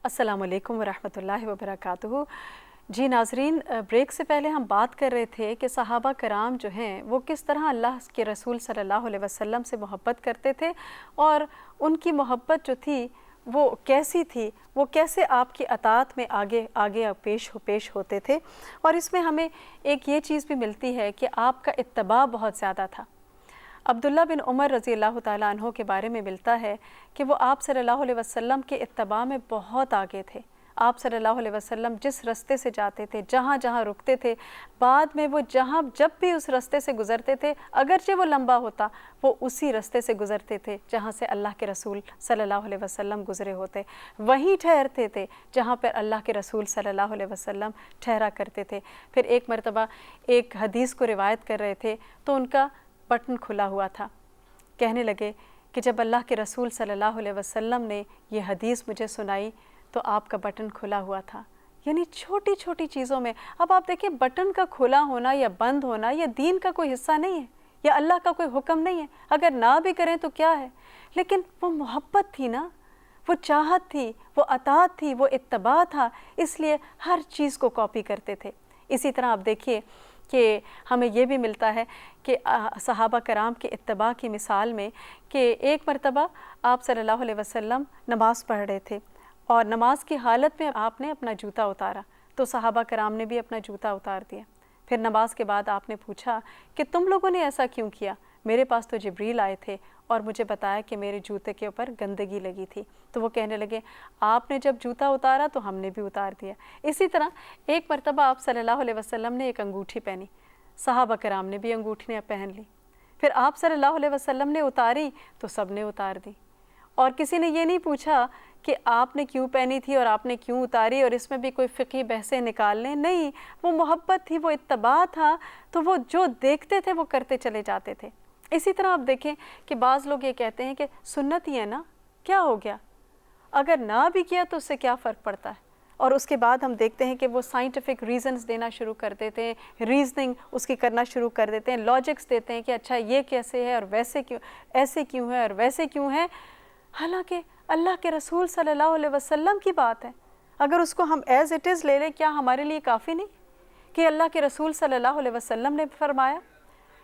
अस्सलाम वालेकुम वरहमतुल्लाहि वबरकातुहू। जी नाज़रीन, ब्रेक से पहले हम बात कर रहे थे कि सहाबा कराम जो हैं वो किस तरह अल्लाह के रसूल सल्लल्लाहु अलैहि वसल्लम से मोहब्बत करते थे और उनकी मोहब्बत जो थी वो कैसी थी, वो कैसे आपकी अताअत में आगे आगे पेश होते थे। और इसमें हमें एक ये चीज़ भी मिलती है कि आपका इत्तबा बहुत ज़्यादा था। अब्दुल्ला बिन उमर रज़ी अल्लाह ताला अन्हो के बारे में मिलता है कि वो आप सल्लल्लाहु अलैहि वसल्लम के इत्तबा में बहुत आगे थे। आप सल्लल्लाहु अलैहि वसल्लम जिस रास्ते से जाते थे, जहाँ जहाँ रुकते थे, बाद में वो जब भी उस रास्ते से गुज़रते थे, अगरचे वो लंबा होता, वो उसी रास्ते से गुज़रते थे जहाँ से अल्लाह के रसूल सल्लल्लाहु अलैहि वसल्लम गुज़रे होते। वहीं ठहरते थे जहाँ पर अल्लाह के रसूल सल्लल्लाहु अलैहि वसल्लम ठहरा करते थे। फिर एक मरतबा एक हदीस को रिवायत कर रहे थे तो उनका बटन खुला हुआ था। कहने लगे कि जब अल्लाह के रसूल सल्लल्लाहु अलैहि वसल्लम ने ये हदीस मुझे सुनाई तो आपका बटन खुला हुआ था। यानी छोटी छोटी चीज़ों में, अब आप देखिए, बटन का खुला होना या बंद होना ये दीन का कोई हिस्सा नहीं है या अल्लाह का कोई हुक्म नहीं है। अगर ना भी करें तो क्या है, लेकिन वो मोहब्बत थी ना, वो चाहत थी, वो अताअत थी, वो इत्तबा था, इसलिए हर चीज़ को कॉपी करते थे। इसी तरह आप देखिए कि हमें ये भी मिलता है कि सहाबा कराम के इत्तबा की मिसाल में कि एक मरतबा आप सल्लल्लाहु अलैहि वसल्लम नमाज़ पढ़ रहे थे और नमाज की हालत में आपने अपना जूता उतारा तो सहाबा कराम ने भी अपना जूता उतार दिया। फिर नमाज के बाद आपने पूछा कि तुम लोगों ने ऐसा क्यों किया? मेरे पास तो जिब्रील आए थे और मुझे बताया कि मेरे जूते के ऊपर गंदगी लगी थी। तो वो कहने लगे, आपने जब जूता उतारा तो हमने भी उतार दिया। इसी तरह एक मरतबा आप सल्लल्लाहु अलैहि वसल्लम ने एक अंगूठी पहनी, सहाबा कराम ने भी अंगूठी पहन ली। फिर आप सल्लल्लाहु अलैहि वसल्लम ने उतारी तो सब ने उतार दी, और किसी ने ये नहीं पूछा कि आपने क्यों पहनी थी और आपने क्यों उतारी और इसमें भी कोई फ़िक़ही बहसें निकालने नहीं। वो मोहब्बत थी, वो इत्तबा था, तो वो जो देखते थे वो करते चले जाते थे। इसी तरह आप देखें कि बाज़ लोग ये कहते हैं कि सुन्नत ही है ना, क्या हो गया, अगर ना भी किया तो उससे क्या फ़र्क पड़ता है। और उसके बाद हम देखते हैं कि वो साइंटिफिक रीज़न्स देना शुरू कर देते हैं, रीज़निंग उसकी करना शुरू कर देते हैं, लॉजिक्स देते हैं कि अच्छा ये कैसे है और वैसे क्यों, ऐसे क्यों है और वैसे क्यों है। हालांकि अल्लाह के रसूल सल्लल्लाहु अलैहि वसल्लम की बात है, अगर उसको हम एज़ इट इज़ ले लें, क्या हमारे लिए काफ़ी नहीं कि अल्लाह के रसूल सल्लल्लाहु अलैहि वसल्लम ने फरमाया,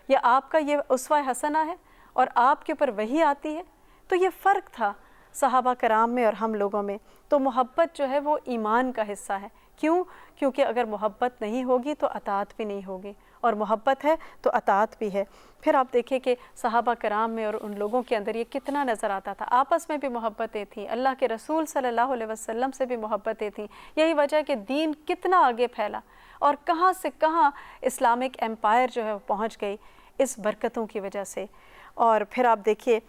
या आपका ये उसवा हसना है और आपके ऊपर वही आती है। तो ये फ़र्क था सहाबा कराम में और हम लोगों में। तो मोहब्बत जो है वो ईमान का हिस्सा है। क्यों? क्योंकि अगर मोहब्बत नहीं होगी तो अताअत भी नहीं होगी, और मोहब्बत है तो अताअत भी है। फिर आप देखिए कि सहाबा कराम में और उन लोगों के अंदर ये कितना नज़र आता था। आपस में भी मोहब्बतें थीं, अल्लाह के रसूल सल्लल्लाहु अलैहि वसल्लम से भी मोहब्बतें थीं। यही वजह है कि दीन कितना आगे फैला और कहाँ से कहाँ इस्लामिक एम्पायर जो है वो पहुँच गई, इस बरकतों की वजह से। और फिर आप देखिए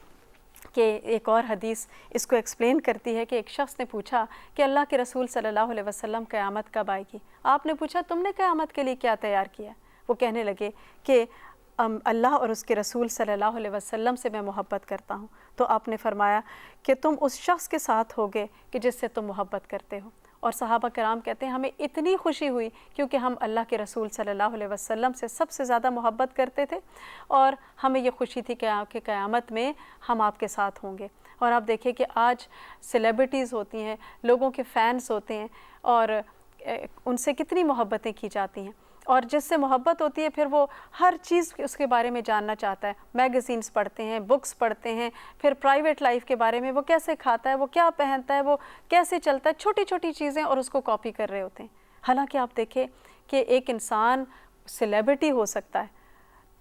कि एक और हदीस इसको एक्सप्लेन करती है कि एक शख्स ने पूछा कि अल्लाह के रसूल सल्लल्लाहु अलैहि वसल्लम क़यामत कब आएगी? आपने पूछा तुमने क़यामत के लिए क्या तैयार किया? वो कहने लगे कि अल्लाह और उसके रसूल सल्लल्लाहु अलैहि वसल्लम से मैं मोहब्बत करता हूँ। तो आपने फरमाया कि तुम उस शख्स के साथ होगे कि जिससे तुम मोहब्बत करते हो। और सहाबा कराम कहते हैं हमें इतनी खुशी हुई क्योंकि हम अल्लाह के रसूल सल्लल्लाहु अलैहि वसल्लम से सबसे ज़्यादा मोहब्बत करते थे, और हमें ये खुशी थी कि क़यामत में हम आपके साथ होंगे। और आप देखिए कि आज सेलिब्रिटीज़ होती हैं, लोगों के फ़ैन्स होते हैं, और उनसे कितनी मोहब्बतें की जाती हैं, और जिससे मोहब्बत होती है फिर वो हर चीज़ उसके बारे में जानना चाहता है। मैगज़ीन्स पढ़ते हैं, बुक्स पढ़ते हैं, फिर प्राइवेट लाइफ के बारे में, वो कैसे खाता है, वो क्या पहनता है, वो कैसे चलता है, छोटी छोटी चीज़ें, और उसको कॉपी कर रहे होते हैं। हालांकि आप देखें कि एक इंसान सेलिब्रिटी हो सकता है,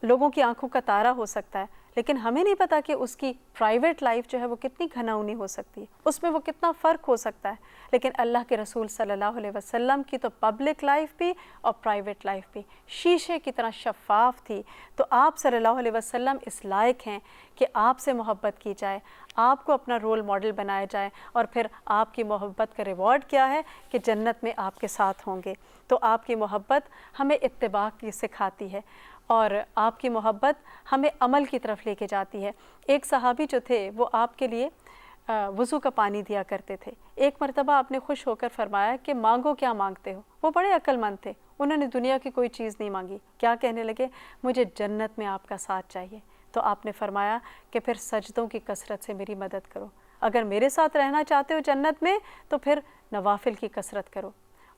लोगों की आंखों का तारा हो सकता है, लेकिन हमें नहीं पता कि उसकी प्राइवेट लाइफ जो है वो कितनी घनौनी हो सकती है, उसमें वो कितना फ़र्क हो सकता है। लेकिन अल्लाह के रसूल सल्लल्लाहु अलैहि वसल्लम की तो पब्लिक लाइफ भी और प्राइवेट लाइफ भी शीशे की तरह शफ़ाफ़ थी। तो आप सल्लल्लाहु अलैहि वसल्लम इस लायक हैं कि आपसे मोहब्बत की जाए, आपको अपना रोल मॉडल बनाया जाए, और फिर आपकी मोहब्बत का रिवॉर्ड क्या है कि जन्नत में आपके साथ होंगे। तो आपकी मोहब्बत हमें इत्तिबा की सिखाती है, और आपकी मोहब्बत हमें अमल की तरफ लेके जाती है। एक सहाबी जो थे वो आपके लिए वज़ू का पानी दिया करते थे। एक मरतबा आपने खुश होकर फरमाया कि मांगो, क्या मांगते हो? वो बड़े अक्लमंद थे, उन्होंने दुनिया की कोई चीज़ नहीं मांगी। क्या कहने लगे? मुझे जन्नत में आपका साथ चाहिए। तो आपने फरमाया कि फिर सजदों की कसरत से मेरी मदद करो। अगर मेरे साथ रहना चाहते हो जन्नत में तो फिर نوافل کی کثرت کرو۔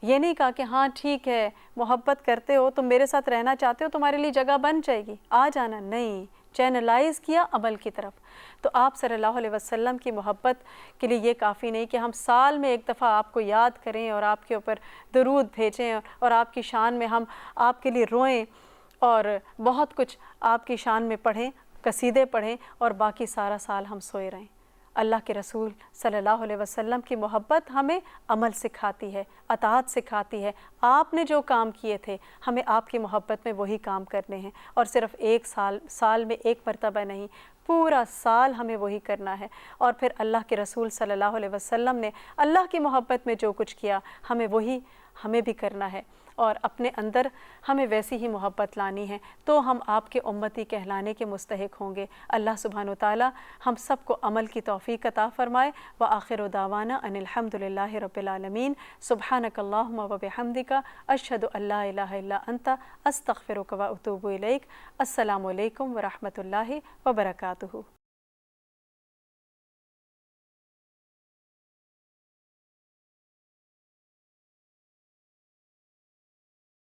یہ نہیں کہا کہ ہاں ٹھیک ہے محبت کرتے ہو تم میرے ساتھ رہنا چاہتے ہو تمہارے لیے جگہ بن جائے گی آ جانا، نہیں، چینلائز کیا عمل کی طرف۔ تو آپ صلی اللہ علیہ وسلم کی محبت کے لیے یہ کافی نہیں کہ ہم سال میں ایک دفعہ آپ کو یاد کریں اور آپ کے اوپر درود بھیجیں اور آپ کی شان میں ہم آپ کے لیے روئیں اور بہت کچھ آپ کی شان میں پڑھیں، قصیدے پڑھیں اور باقی سارا سال ہم سوئے رہیں۔ اللہ کے رسول صلی اللہ علیہ وسلم کی محبت ہمیں عمل سکھاتی ہے، اطاعت سکھاتی ہے۔ آپ نے جو کام کیے تھے ہمیں آپ کی محبت میں وہی کام کرنے ہیں، اور صرف ایک سال میں ایک مرتبہ نہیں، پورا سال ہمیں وہی کرنا ہے۔ اور پھر اللہ کے رسول صلی اللہ علیہ وسلم نے اللہ کی محبت میں جو کچھ کیا ہمیں بھی کرنا ہے، اور اپنے اندر ہمیں ویسی ہی محبت لانی ہے، تو ہم آپ کے امتی کہلانے کے مستحق ہوں گے۔ اللہ سبحانہ وتعالی ہم سب کو عمل کی توفیق عطا فرمائے۔ وآخر دعوانا ان الحمد للہ رب العالمین۔ سبحانک اللہم وبحمدک، اشہد ان لا الہ الا انت، استغفرک واتوب الیک۔ السلام علیکم ورحمۃ اللہ وبرکاتہ۔